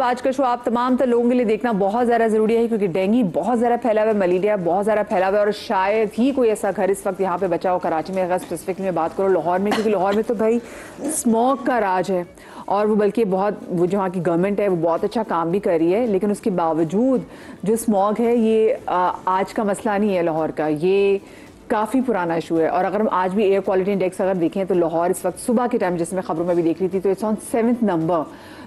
अब आज का शो आप तमाम तो लोगों के लिए देखना बहुत ज़्यादा ज़रूरी है, क्योंकि डेंगू बहुत ज़्यादा फैला हुआ है, मलेरिया बहुत ज़्यादा फैला हुआ है, और शायद ही कोई ऐसा घर इस वक्त यहाँ पे बचा हो कराची में। अगर स्पेसिफिक में बात करो लाहौर में, क्योंकि लाहौर में तो भाई स्मोक का राज है, और वो बल्कि वो जो वहाँ की गवर्नमेंट है वो बहुत अच्छा काम भी कर रही है, लेकिन उसके बावजूद जो स्मॉग है ये आज का मसला नहीं है लाहौर का, ये काफ़ी पुराना इशू है। और अगर हम आज भी एयर क्वालिटी इंडेक्स अगर देखें तो लाहौर इस वक्त सुबह के टाइम, जिसमें खबरों में भी देख रही थी, तो इट्स ऑन 7th नंबर।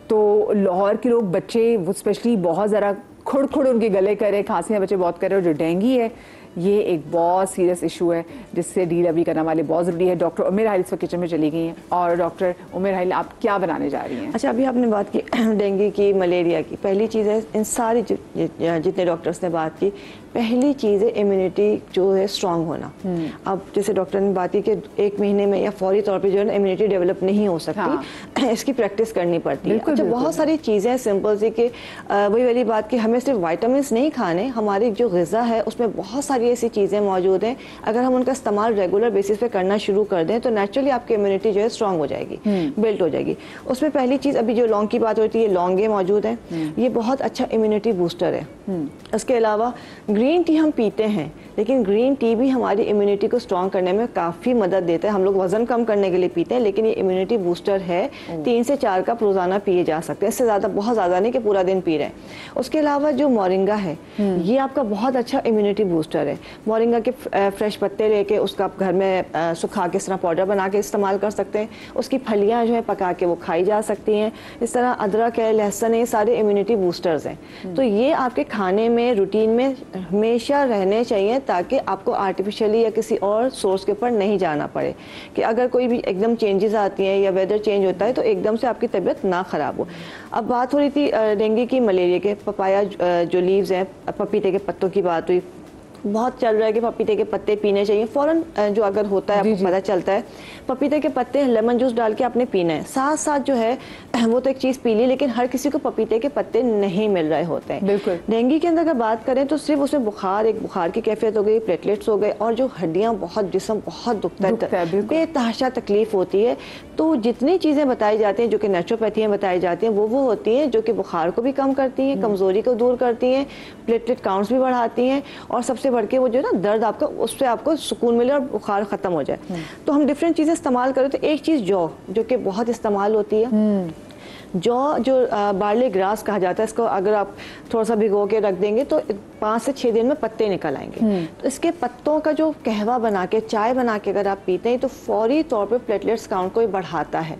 तो लाहौर के लोग बच्चे वो स्पेशली बहुत ज़रा खुड़ उनके गले कर रहे, खांसियाँ बच्चे बहुत कर रहे हैं, और जो डेंगू है ये एक बहुत सीरियस इशू है जिससे डील अभी करना वाले बहुत ज़रूरी है। डॉक्टर उमेर हाइल इस वक्त किचन में चली गई हैं, और डॉक्टर उमेर हाइल आप क्या बनाने जा रही हैं? अच्छा, अभी आपने बात की डेंगू की, मलेरिया की। पहली चीज़ है, इन सारी जितने डॉक्टर्स ने बात की, पहली चीज़ है इम्यूनिटी जो है स्ट्रांग होना। अब जैसे डॉक्टर ने बात की कि 1 महीने में या फौरी तौर पे जो है ना इम्यूनिटी डेवलप नहीं हो सकती। हाँ। इसकी प्रैक्टिस करनी पड़ती है। अच्छा, बहुत सारी चीज़ें हैं सिंपल सी कि वही वाली बात कि हमें सिर्फ वाइटामिन नहीं खाने, हमारी जो ग़िज़ा है उसमें बहुत सारी ऐसी चीज़ें मौजूद हैं, अगर हम उनका इस्तेमाल रेगुलर बेसिस पे करना शुरू कर दें तो नेचुरली आपकी इम्यूनिटी जो है स्ट्रांग हो जाएगी, बिल्ट हो जाएगी। उसमें पहली चीज़, अभी जो लौंग की बात होती है, लौंगे मौजूद हैं, ये बहुत अच्छा इम्यूनिटी बूस्टर है। इसके अलावा ग्रीन टी हम पीते हैं, लेकिन ग्रीन टी भी हमारी इम्यूनिटी को स्ट्रॉन्ग करने में काफ़ी मदद देता है। हम लोग वज़न कम करने के लिए पीते हैं, लेकिन ये इम्यूनिटी बूस्टर है। 3 से 4 कप रोज़ाना पिए जा सकते हैं, इससे ज़्यादा बहुत ज़्यादा नहीं कि पूरा दिन पी रहे हैं। उसके अलावा जो मोरिंगा है, ये आपका बहुत अच्छा इम्यूनिटी बूस्टर है। मोरिंगा के फ्रेश पत्ते लेके उसका आप घर में सुखा के इस तरह पाउडर बना के इस्तेमाल कर सकते हैं। उसकी फलियाँ जो है पका के वो खाई जा सकती हैं। इस तरह अदरक है, लहसुन है, ये सारे इम्यूनिटी बूस्टर्स हैं। तो ये आपके खाने में, रूटीन में हमेशा रहने चाहिए, ताकि आपको आर्टिफिशियली या किसी और सोर्स के ऊपर नहीं जाना पड़े, कि अगर कोई भी एकदम चेंजेस आती हैं या वेदर चेंज होता है तो एकदम से आपकी तबीयत ना ख़राब हो। अब बात हो रही थी डेंगू की, मलेरिया के, पपाया जो लीव्स हैं, पपीते के पत्तों की बात हुई, बहुत चल रहा है कि पपीते के पत्ते पीने चाहिए फ़ौरन। जो अगर होता है आपको पता चलता है, पपीते के पत्ते लेमन जूस डाल के आपने पीना है। साथ साथ जो है वो तो एक चीज़ पी ली, लेकिन हर किसी को पपीते के पत्ते नहीं मिल रहे होते हैं। बिल्कुल। डेंगू के अंदर अगर बात करें तो सिर्फ उसमें बुखार की कैफियत हो गई, प्लेटलेट्स हो गए, और जो हड्डियाँ बहुत, जिस्म बहुत दुखता है, बेतहाशा तकलीफ होती है। तो जितनी चीज़ें बताई जाती हैं जो कि नेचुरोपैथी में बताई जाती हैं, वो होती हैं जो कि बुखार को भी कम करती हैं, कमज़ोरी को दूर करती हैं, प्लेटलेट काउंट्स भी बढ़ाती हैं, और सबसे बढ़ के वो जो है ना दर्द आपका, उससे आपको सुकून मिले और बुखार ख़त्म हो जाए। तो हम डिफरेंट चीज़ें इस्तेमाल करें तो एक चीज़ जौ, जो कि बहुत इस्तेमाल होती है। जौ जो बार्ले ग्रास कहा जाता है, इसको अगर आप थोड़ा सा भिगो के रख देंगे तो 5 से 6 दिन में पत्ते निकल आएंगे। तो इसके पत्तों का जो कहवा बना के, चाय बना के अगर आप पीते हैं तो फौरी तौर पे प्लेटलेट्स काउंट को ही बढ़ाता है।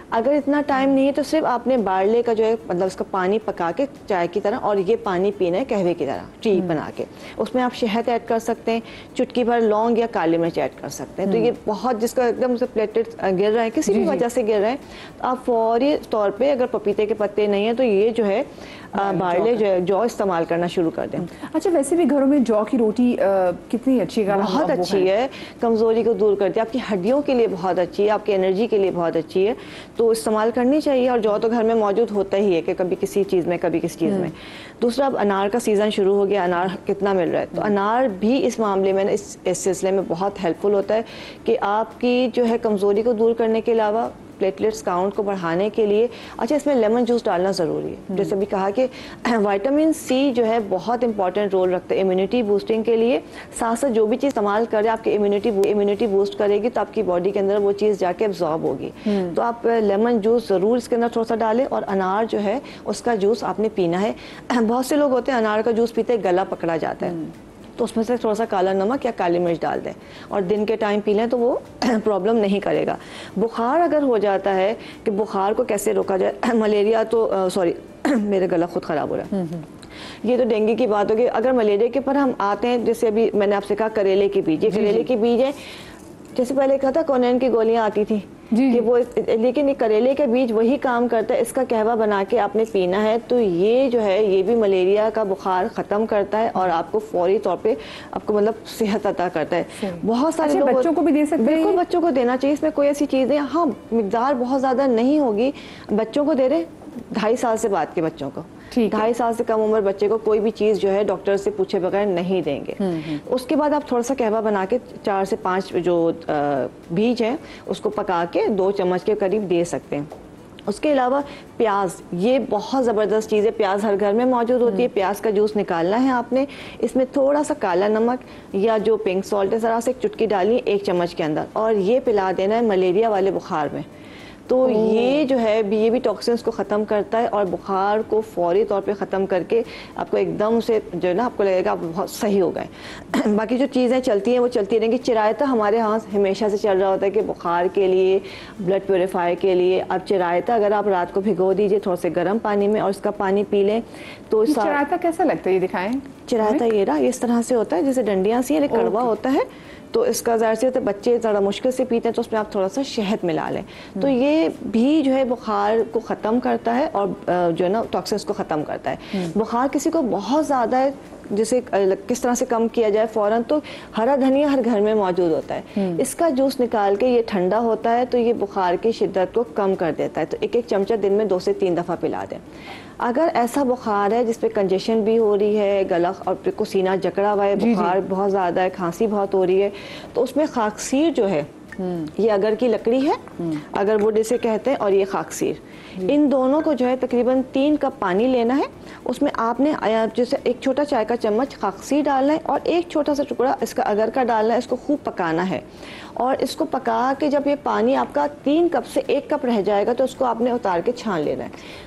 अगर इतना टाइम नहीं है तो सिर्फ आपने बार्ले का जो है, मतलब उसका पानी पका के चाय की तरह, और ये पानी पीना है कहवे की तरह, टी बना के। उसमें आप शहद ऐड कर सकते हैं, चुटकी भर लौंग या काली मिर्च ऐड कर सकते हैं। तो ये बहुत, जिसका एकदम से प्लेटलेट्स गिर रहे हैं, किसी भी वजह से गिर रहे हैं, तो आप फौरी तौर पे, अगर पपीते के पत्ते नहीं है तो ये जो है बार्ले जो है जौ इस्तेमाल करना शुरू कर दें। अच्छा, वैसे भी घरों में जौ की रोटी कितनी अच्छी है? बहुत अच्छी है, कमज़ोरी को दूर करती है, आपकी हड्डियों के लिए बहुत अच्छी है, आपकी एनर्जी के लिए बहुत अच्छी है, तो इस्तेमाल करनी चाहिए। और जौ तो घर में मौजूद होता ही है, कि कभी किसी चीज़ में, कभी किसी चीज़ में। दूसरा, अब अनार का सीज़न शुरू हो गया, अनार कितना मिल रहा है, तो अनार भी इस मामले में, इस सिलसिले में बहुत हेल्पफुल होता है कि आपकी जो है कमज़ोरी को दूर करने के अलावा प्लेटलेट्स काउंट को बढ़ाने के लिए। अच्छा, इसमें लेमन जूस डालना ज़रूरी है। जैसे भी कहा कि विटामिन सी जो है बहुत इंपॉर्टेंट रोल रखता है इम्यूनिटी बूस्टिंग के लिए। साथ साथ जो भी चीज़ इस्तेमाल करें आपकी इम्यूनिटी बूस्ट करेगी, तो आपकी बॉडी के अंदर वो चीज़ जाके एब्जॉर्ब होगी। तो आप लेमन जूस ज़रूर इसके अंदर थोड़ा सा डालें, और अनार जो है उसका जूस आपने पीना है। बहुत से लोग होते हैं अनार का जूस पीते गला पकड़ा जाता है, तो उसमें से थोड़ा सा काला नमक या काली मिर्च डाल दें और दिन के टाइम पी लें, तो वो प्रॉब्लम नहीं करेगा। बुखार अगर हो जाता है, कि बुखार को कैसे रोका जाए, मलेरिया तो सॉरी मेरा गला खुद ख़राब हो रहा है, ये तो डेंगू की बात होगी। अगर मलेरिया के पर हम आते हैं, जैसे अभी मैंने आपसे कहा करेले की बीज, ये करेले की बीज है, जैसे पहले कहा था कोनेन की गोलियां आती थी कि वो, लेकिन ये करेले के बीज वही काम करता है। इसका कहवा बना के आपने पीना है, तो ये जो है ये भी मलेरिया का बुखार ख़त्म करता है, और आपको फौरी तौर पे आपको मतलब सेहत अता करता है। बहुत सारे लोग बच्चों को भी दे सकते हैं, बिल्कुल बच्चों को देना चाहिए। इसमें कोई ऐसी चीज़ नहीं, हाँ मिकदार बहुत ज़्यादा नहीं होगी। बच्चों को दे रहे 2.5 साल से बाद के बच्चों को, 2.5 साल से कम उम्र बच्चे को कोई भी चीज़ जो है डॉक्टर से पूछे बगैर नहीं देंगे। उसके बाद आप थोड़ा सा कहवा बना के 4 से 5 जो बीज हैं उसको पका के 2 चम्मच के करीब दे सकते हैं। उसके अलावा प्याज, ये बहुत ज़बरदस्त चीज़ है। प्याज हर घर में मौजूद होती है। प्याज का जूस निकालना है आपने, इसमें थोड़ा सा काला नमक या जो पिंक सॉल्ट है ज़रा से एक चुटकी डालिए 1 चम्मच के अंदर, और ये पिला देना है मलेरिया वाले बुखार में। तो ये जो है ये भी टॉक्सिन्स को ख़त्म करता है और बुखार को फौरी तौर पे ख़त्म करके आपको एकदम से जो है ना आपको लगेगा आप बहुत सही हो गए। बाकी जो चीज़ें चलती हैं वो चलती रहेंगी। चिरायता हमारे यहाँ हमेशा से चल रहा होता है कि बुखार के लिए, ब्लड प्योरीफायर के लिए। अब चिरायता अगर आप रात को भिगो दीजिए थोड़ा से गर्म पानी में और उसका पानी पी लें तो चिरायता कैसा लगता है, ये दिखाएं। चिरायता ये रहा, इस तरह से होता है जैसे डंडियाँ सी हैं, कड़वा होता है। तो इसका ज़ाहिर से होता है बच्चे ज़रा मुश्किल से पीते हैं तो उसमें आप थोड़ा सा शहद मिला लें, तो ये भी जो है बुखार को ख़त्म करता है और जो है ना टॉक्सिन्स को ख़त्म करता है। बुखार किसी को बहुत ज़्यादा है, जिसे किस तरह से कम किया जाए फ़ौरन, तो हरा धनिया हर घर में मौजूद होता है। इसका जूस निकाल के, ये ठंडा होता है तो ये बुखार की शिद्दत को कम कर देता है। तो 1-1 चमचा दिन में 2 से 3 दफ़ा पिला दें। अगर ऐसा बुखार है जिसपे कंजेशन भी हो रही है, गला और को सीना जकड़ा हुआ है, बुखार बहुत ज़्यादा है, खांसी बहुत हो रही है, तो उसमें खाकसीर जो है, ये अगर की लकड़ी है, अगर वो जिसे कहते हैं, और ये खाकसीर, इन दोनों को जो है तकरीबन 3 कप पानी लेना है। उसमें आपने जैसे 1 छोटा चाय का चम्मच खाकसीर डालना है और 1 छोटा सा टुकड़ा इसका अगर का डालना है। इसको खूब पकाना है और इसको पका के जब ये पानी आपका 3 कप से 1 कप रह जाएगा तो उसको आपने उतार के छान लेना है।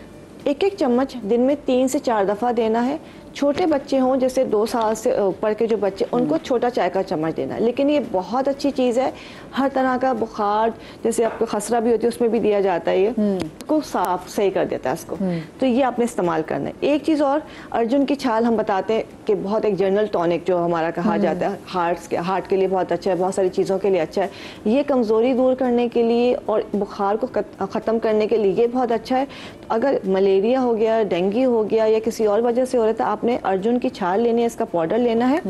1-1 चम्मच दिन में 3 से 4 दफ़ा देना है। छोटे बच्चे हों, जैसे 2 साल से ऊपर के जो बच्चे, उनको छोटा चाय का चम्मच देना है। लेकिन ये बहुत अच्छी चीज़ है, हर तरह का बुखार, जैसे आपको खसरा भी होती है उसमें भी दिया जाता है, ये को साफ सही कर देता है इसको। तो ये आपने इस्तेमाल करना है। एक चीज़ और, अर्जुन की छाल हम बताते हैं कि बहुत एक जनरल टॉनिक जो हमारा कहा जाता है, हार्ट के लिए बहुत अच्छा है, बहुत सारी चीज़ों के लिए अच्छा है। ये कमज़ोरी दूर करने के लिए और बुखार को ख़त्म करने के लिए ये बहुत अच्छा है। अगर मलेरिया हो गया, डेंगू हो गया या किसी और वजह से हो रहा था, आपने अर्जुन की छाल लेनी है, इसका पाउडर लेना है,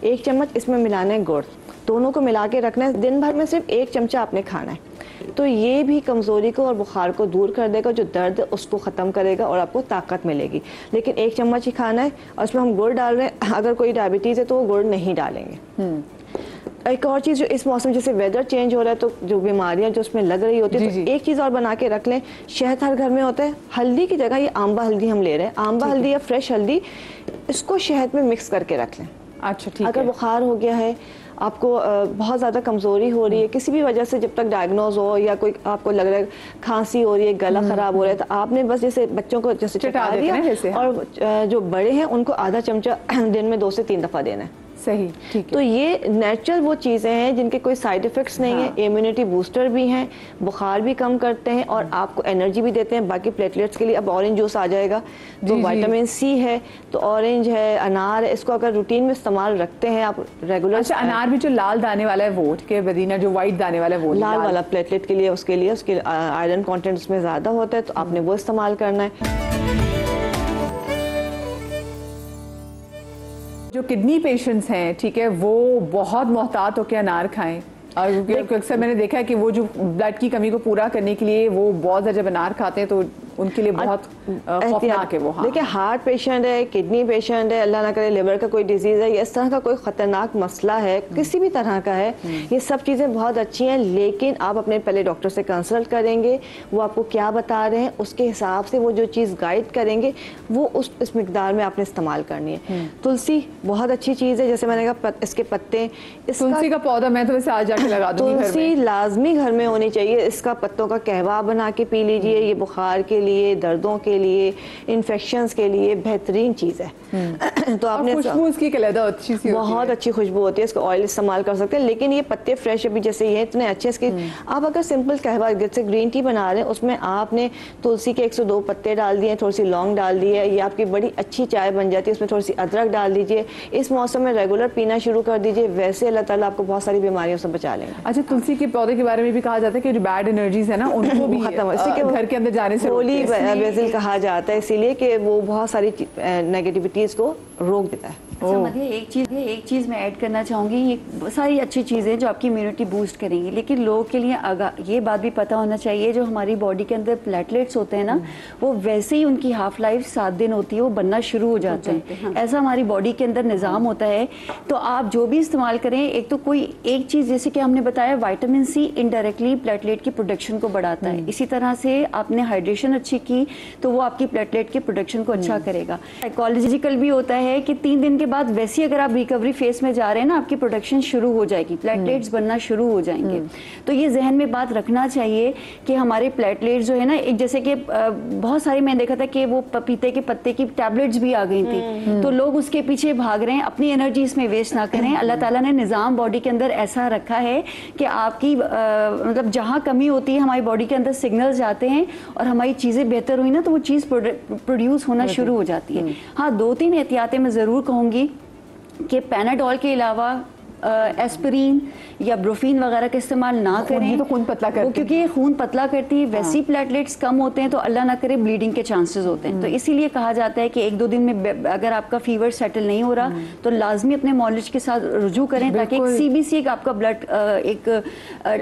1 चम्मच इसमें मिलाना है गुड़, दोनों को मिला के रखना है। दिन भर में सिर्फ 1 चमचा आपने खाना है। तो ये भी कमज़ोरी को और बुखार को दूर कर देगा, जो दर्द है उसको ख़त्म करेगा और आपको ताकत मिलेगी। लेकिन 1 चम्मच ही खाना है और उसमें हम गुड़ डाल रहे हैं। अगर कोई डायबिटीज़ है तो वो गुड़ नहीं डालेंगे। एक और चीज़, जो इस मौसम जैसे वेदर चेंज हो रहा है तो जो बीमारियां जो उसमें लग रही होती है, तो एक चीज़ और बना के रख लें। शहद हर घर में होता है, हल्दी की जगह ये आंबा हल्दी हम ले रहे हैं, आंबा हल्दी या फ्रेश हल्दी, इसको शहद में मिक्स करके रख लें। अच्छा, ठीक है। अगर बुखार हो गया है, आपको बहुत ज़्यादा कमज़ोरी हो रही है किसी भी वजह से, जब तक डायग्नोज हो या कोई आपको लग रहा है खांसी हो रही है, गला ख़राब हो रहा है, तो आपने बस जैसे बच्चों को जैसे चटा दिया, और जो बड़े हैं उनको आधा चमचा दिन में 2 से 3 दफ़ा देना है। सही, ठीक है। तो ये नेचुरल वो चीज़ें हैं जिनके कोई साइड इफ़ेक्ट्स नहीं है, इम्यूनिटी बूस्टर भी हैं, बुखार भी कम करते हैं और आपको एनर्जी भी देते हैं। बाकी प्लेटलेट्स के लिए अब ऑरेंज जूस आ जाएगा, तो विटामिन सी है, तो ऑरेंज है, अनार है, इसको अगर रूटीन में इस्तेमाल रखते हैं आप रेगुलर। अच्छा, अनार भी जो लाल दाने वाला है वो के बदीना, जो व्हाइट दाने वाला है वो लाल वाला प्लेटलेट के लिए, उसके आयरन कॉन्टेंट उसमें ज़्यादा होता है, तो आपने वो इस्तेमाल करना है। जो किडनी पेशेंट्स हैं, ठीक है, वो बहुत मोहतात होकर अनार खाएं। और अक्सर मैंने देखा है कि वो जो ब्लड की कमी को पूरा करने के लिए वो बहुत ज़्यादा जब अनार खाते हैं तो उनके लिए बहुत खौफनाक है वो। हाँ, देखिए, हार्ट पेशेंट है, किडनी पेशेंट है, अल्लाह ना करे लिवर का कोई डिजीज़ है, या इस तरह का कोई ख़तरनाक मसला है, किसी भी तरह का है, ये सब चीज़ें बहुत अच्छी हैं। लेकिन आप अपने पहले डॉक्टर से कंसल्ट करेंगे, वो आपको क्या बता रहे हैं उसके हिसाब से वो जो चीज़ गाइड करेंगे वो इस मिकदार में आपने इस्तेमाल करनी है। तुलसी बहुत अच्छी चीज़ है, जैसे मैंने कहा इसके पत्ते, तुलसी का पौधा मैं तो वैसे आज जाके लगा दूंगी। तुलसी लाजमी घर में होनी चाहिए। इसका पत्तों का कहवा बना के पी लीजिए, ये बुखार के लिए, दर्दों के लिए, इन्फेक्शंस के लिए बेहतरीन चीज़ है। तो आपने खुशबू इसकी अच्छी सी बहुत अच्छी खुशबू होती है, इसको ऑयल इस्तेमाल कर सकते हैं। लेकिन ये पत्ते फ्रेश अभी जैसे ये इतने अच्छे, इसके आप अगर सिंपल कहवा जैसे ग्रीन टी बना रहे हैं, उसमें आपने तुलसी के 102 पत्ते डाल दिए, थोड़ी सी लौंग डाल दी है, ये आपकी बड़ी अच्छी चाय बन जाती है। उसमें थोड़ी सी अदरक डाल दीजिए, इस मौसम में रेगुलर पीना शुरू कर दीजिए, वैसे अल्लाह ताला आपको बहुत सारी बीमारियों से बचा लेंगे। अच्छा, तुलसी के पौधे के बारे में भी कहा जाता है कि जो बैड एनर्जीज है ना उनको भी घर के अंदर जाने से होली बेसिल कहा जाता है, इसीलिए कि वो बहुत सारी नेगेटिविटीज को रोक देता है। अच्छा मध्य, एक चीज़ मैं ऐड करना चाहूँगी। ये सारी अच्छी चीज़ें जो आपकी इम्यूनिटी बूस्ट करेंगी, लेकिन लोगों के लिए ये बात भी पता होना चाहिए, जो हमारी बॉडी के अंदर प्लेटलेट्स होते हैं ना, वो वैसे ही उनकी हाफ लाइफ 7 दिन होती है, वो बनना शुरू हो जाते हैं। हाँ। ऐसा हमारी बॉडी के अंदर निज़ाम होता है। तो आप जो भी इस्तेमाल करें, एक तो कोई एक चीज़, जैसे कि हमने बताया विटामिन सी इनडायरेक्टली प्लेटलेट की प्रोडक्शन को बढ़ाता है। इसी तरह से आपने हाइड्रेशन अच्छी की तो वो आपकी प्लेटलेट के प्रोडक्शन को अच्छा करेगा। साइकोलॉजिकल भी होता है कि 3 दिन के बाद वैसे ही अगर आप रिकवरी फेस में जा रहे हैं ना, आपकी प्रोडक्शन शुरू हो जाएगी, प्लेटलेट्स बनना शुरू हो जाएंगे। तो ये जहन में बात रखना चाहिए कि हमारे प्लेटलेट्स जो है ना, एक जैसे कि बहुत सारी मैंने देखा था कि वो पपीते के पत्ते की टैबलेट्स भी आ गई थी, तो लोग उसके पीछे भाग रहे हैं। अपनी एनर्जी इसमें वेस्ट ना करें। अल्लाह ताला ने निज़ाम बॉडी के अंदर ऐसा रखा है कि आपकी मतलब जहाँ कमी होती है हमारी बॉडी के अंदर सिग्नल्स जाते हैं और हमारी चीज़ें बेहतर हुई ना, तो वो चीज़ प्रोड्यूस होना शुरू हो जाती है। हाँ, 2-3 एहतियातें मैं ज़रूर कहूँगी कि पैनाडोल के अलावा एस्पिरिन या ब्रोफीन वगैरह का इस्तेमाल ना करें। तो खून पतला करती है, क्योंकि ये खून पतला करती है। वैसी प्लेटलेट्स कम होते हैं तो अल्लाह ना करे ब्लीडिंग के चांसेस होते हैं। तो इसीलिए कहा जाता है कि 1-2 दिन में अगर आपका फीवर सेटल नहीं हो रहा तो लाजमी अपने मॉलिज के साथ रुजू करें, ताकि एक CBC एक आपका ब्लड एक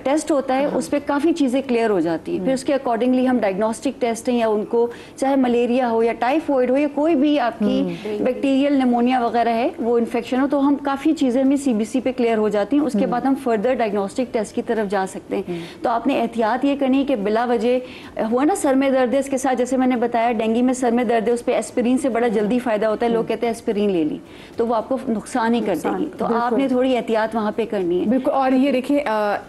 टेस्ट होता है, उस पर काफ़ी चीज़ें क्लियर हो जाती है। फिर उसके अकॉर्डिंगली हम डायग्नोस्टिक टेस्ट हैं, या उनको चाहे मलेरिया हो या टाइफॉइड हो या कोई भी आपकी बैक्टीरियल निमोनिया वगैरह है, वो इन्फेक्शन हो, तो हम काफ़ी चीज़ें हमें CBC पे क्लियर हो जाती हैं। उसके बाद हम फर्दर डायग्नोस्टिक टेस्ट की तरफ जा सकते हैं। तो आपने एहतियात ये करनी है कि बिला वजह हुआ ना सर में दर्द है, इसके साथ जैसे मैंने बताया डेंगू में सर में दर्द है, उस पर एस्पिरिन से बड़ा जल्दी फायदा होता है। लोग कहते हैं एस्पिरिन ले ली तो वो आपको नुकसान ही कर देगी। तो आपने थोड़ी एहतियात वहाँ पे करनी है। बिल्कुल। और ये देखिए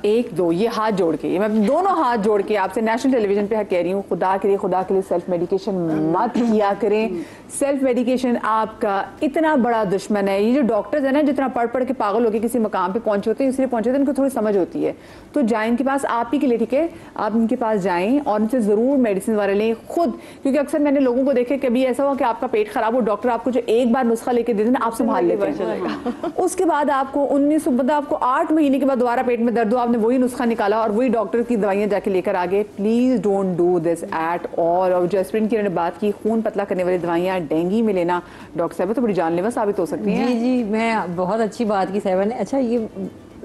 1-2 ये हाथ जोड़ के, मैं दोनों हाथ जोड़ के आपसे नेशनल टेलीविजन पे कह रही हूँ, खुदा के लिए सेल्फ मेडिकेशन मत किया करें। सेल्फ मेडिकेशन आपका इतना बड़ा दुश्मन है। ये जो डॉक्टर्स है ना, जितना पढ़ के पागल होकर किसी मकाम पे पहुंचे होते हैं, इसलिए पहुंचे होते हैं, उनको थोड़ी समझ होती है। तो जाएं इनके पास, आप ही के लिए, ठीक है, आप इनके पास जाएं और उनसे जरूर मेडिसिन वगैरह लें खुद। क्योंकि अक्सर मैंने लोगों को देखे, कभी ऐसा हुआ कि आपका पेट खराब हो, डॉक्टर आपको जो एक बार नुस्खा लेके दे देना, आप संभाल लेते हैं। उसके बाद आपको 19 मतलब आपको 8 महीने के बाद दोबारा पेट में दर्द हो, आपने वही नुस्खा निकाला और वही डॉक्टर की दवाइयां जाके लेकर आ गए। Please don't do this at all. और जो एस्पिरिन की उन्होंने बात की, खून पतला करने वाली दवाइयां डेंगू में लेना, डॉक्टर साहब तो बड़ी जानलेवा साबित हो सकती हैं। जी, मैं बहुत अच्छी बात की साहिबा ने। अच्छा, ये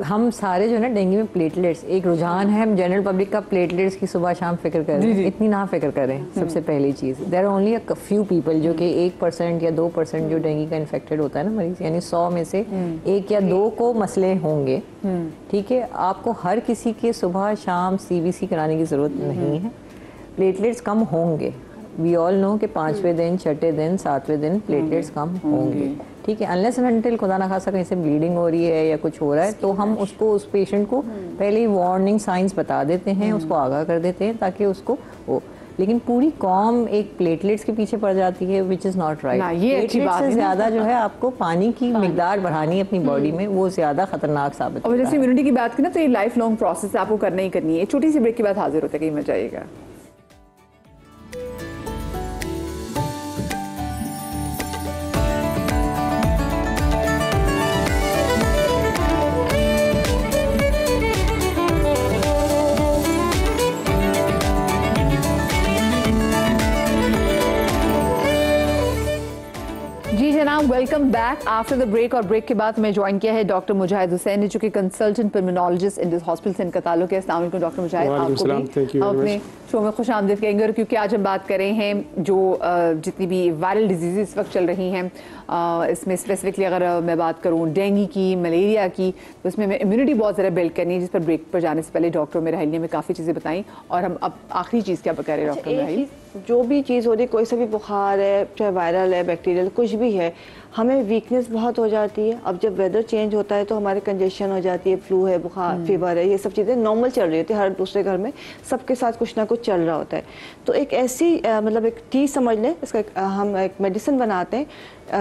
हम सारे जो है ना डेंगू में प्लेटलेट्स, एक रुझान है जनरल पब्लिक का प्लेटलेट्स की सुबह शाम फिक्र करें, इतनी ना फिक्र करें। सबसे पहली चीज़, there are only a few people जो कि 1% या 2% जो डेंगू का इन्फेक्टेड होता है ना मरीज, यानी 100 में से 1 या 2 को मसले होंगे। ठीक है, आपको हर किसी के सुबह शाम CBC कराने की ज़रूरत नहीं है। प्लेटलेट्स कम होंगे, वी ऑल नो कि 5वें दिन, 6ठे दिन, 7वें दिन प्लेटलेट्स कम होंगे। ठीक है, अनलेस एंड अनटिल खुदा ना खासा कहीं से ब्लीडिंग हो रही है या कुछ हो रहा है, तो हम उसको, उस पेशेंट को पहले ही वार्निंग साइंस बता देते हैं, उसको आगाह कर देते हैं ताकि उसको हो। लेकिन पूरी कॉम एक प्लेटलेट्स के पीछे पड़ जाती है, which is not right. Platelets से ज़्यादा जो है आपको पानी की मिकदार बढ़ानी है अपनी बॉडी में, वो ज़्यादा खतरनाक साबित होता है। और जैसे इम्यूनिटी की बात की ना, तो ये लाइफ लॉन्ग प्रोसेस आपको करना ही करनी है। छोटी सी ब्रेक के बाद हाजिर होते हैं, कहीं मत जाइएगा। Welcome back after the break. और ब्रेक के बाद मैं ज्वाइन किया है डॉक्टर मुजाहिद हुसैन ने, जो कि consultant pulmonologist in this hospital से इनका ताल्लुक है। अस्सलाम वालेकुम डॉक्टर मुजाहिद, आपको भी अपने शो में खुश आमदीद कहेंगे। और क्योंकि आज हम बात कर रहे हैं जो जितनी भी वायरल डिजीज़ इस वक्त चल रही हैं, इसमें स्पेसिफिकली अगर मैं बात करूँ डेंगू की, मलेरिया की, तो इसमें मैं इम्यूनिटी बहुत ज़्यादा बिल्ड करनी है, जिस पर ब्रेक पर जाने से पहले डॉक्टर मेरे राहिल ने हमें काफ़ी चीज़ें बताई। और हम अब आखिरी चीज़ क्या बता रहे हैं डॉक्टर राहिल? जो भी चीज़ हो रही, कोई सा भी बुखार है, चाहे वायरल है, बैक्टीरियल, कुछ भी है, हमें वीकनेस बहुत हो जाती है। अब जब वेदर चेंज होता है तो हमारे कंजेशन हो जाती है, फ्लू है, बुखार, फीवर है, ये सब चीज़ें नॉर्मल चल रही होती है। हर दूसरे घर में सबके साथ कुछ ना कुछ चल रहा होता है। तो एक ऐसी मतलब एक चीज़ समझ लें, इसका हम एक मेडिसिन बनाते हैं,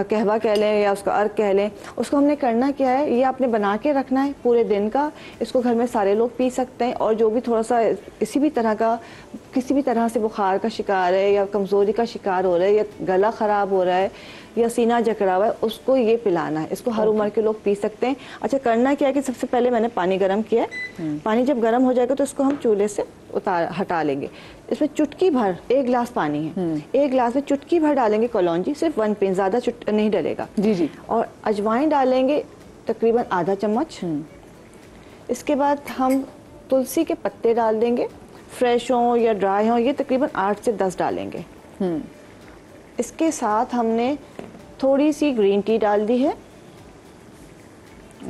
कहवा कह लें या उसका अर्क कह लें। उसको हमने करना क्या है, ये आपने बना के रखना है पूरे दिन का। इसको घर में सारे लोग पी सकते हैं। और जो भी थोड़ा सा इसी भी तरह का किसी भी तरह से बुखार का शिकार है या कमज़ोरी का शिकार हो रहा है या गला ख़राब हो रहा है या सीना जकड़ा हुआ है, उसको ये पिलाना है। इसको हर उम्र के लोग पी सकते हैं। अच्छा, करना क्या है कि सबसे पहले मैंने पानी गर्म किया है। पानी जब गर्म हो जाएगा तो इसको हम चूल्हे से हटा लेंगे। इसमें चुटकी भर, 1 गिलास पानी है, 1 गिलास में चुटकी भर डालेंगे कलौंजी, सिर्फ 1 पिंच, ज़्यादा नहीं डलेगा जी जी। और अजवाइन डालेंगे तकरीबन आधा चम्मच। इसके बाद हम तुलसी के पत्ते डाल देंगे, फ्रेश हों या ड्राई हों, ये तकरीबन 8 से 10 डालेंगे। इसके साथ हमने थोड़ी सी ग्रीन टी डाल दी है,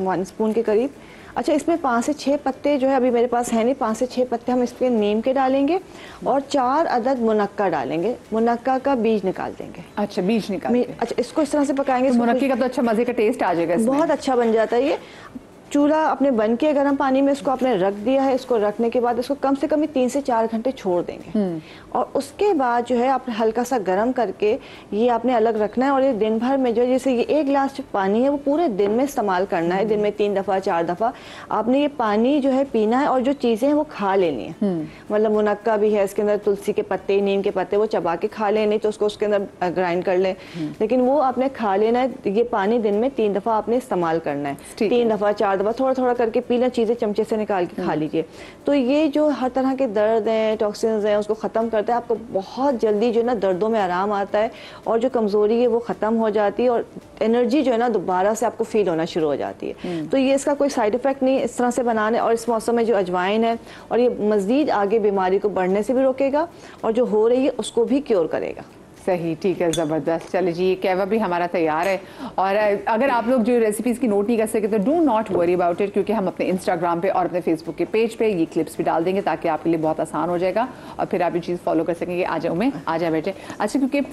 1 स्पून के करीब। अच्छा, इसमें 5 से 6 पत्ते जो है अभी मेरे पास है नहीं, 5 से 6 पत्ते हम इसके नीम के डालेंगे और 4 अदद मुनक्का डालेंगे। मुनक्का का बीज निकाल देंगे। अच्छा, बीज निकाल के। अच्छा, इसको इस तरह से पकाएंगे। तो मुनक्की का तो अच्छा मजे का टेस्ट आ जाएगा इसमें। बहुत अच्छा बन जाता है ये। चूल्हा अपने बन के गर्म पानी में इसको आपने रख दिया है। इसको रखने के बाद इसको कम से कम 3 से 4 घंटे छोड़ देंगे और उसके बाद जो है आपने हल्का सा गर्म करके ये आपने अलग रखना है। और ये दिन भर में जो जैसे ये 1 गिलास जो पानी है वो पूरे दिन में इस्तेमाल करना है। दिन में 3 दफ़ा 4 दफ़ा आपने ये पानी जो है पीना है और जो चीज़ें हैं वो खा लेनी है। मतलब मुनक्का भी है इसके अंदर, तुलसी के पत्ते, नीम के पत्ते, वो चबा के खा लें, नहीं तो उसको उसके अंदर ग्राइंड कर लें, लेकिन वो आपने खा लेना है। ये पानी दिन में 3 दफ़ा आपने इस्तेमाल करना है, 3 दफ़ा 4 दफ़ा थोड़ा थोड़ा करके पीना। चीज़ें चमचे से निकाल के खा लीजिए। तो ये जो हर तरह के दर्द हैं, टॉक्सिन्स हैं, उसको ख़त्म करता है। आपको बहुत जल्दी जो है ना दर्दों में आराम आता है और जो कमज़ोरी है वो ख़त्म हो जाती है और एनर्जी जो है ना दोबारा से आपको फील होना शुरू हो जाती है। तो ये इसका कोई साइड इफ़ेक्ट नहीं, इस तरह से बनाने। और इस मौसम में जो अजवाइन है और ये मज़ीद आगे बीमारी को बढ़ने से भी रोकेगा और जो हो रही है उसको भी क्योर करेगा। सही, ठीक है, ज़बरदस्त। चलिए जी, ये कहवा भी हमारा तैयार है। और अगर आप लोग जो रेसिपीज़ की नोट नहीं कर सके तो do not worry about it, क्योंकि हम अपने इंस्टाग्राम पे और अपने फेसबुक के पेज पे ये क्लिप्स भी डाल देंगे ताकि आपके लिए बहुत आसान हो जाएगा और फिर आप ये चीज़ फॉलो कर सकेंगे। आ जाओ, मैं आ जाए बेटे। अच्छा, क्योंकि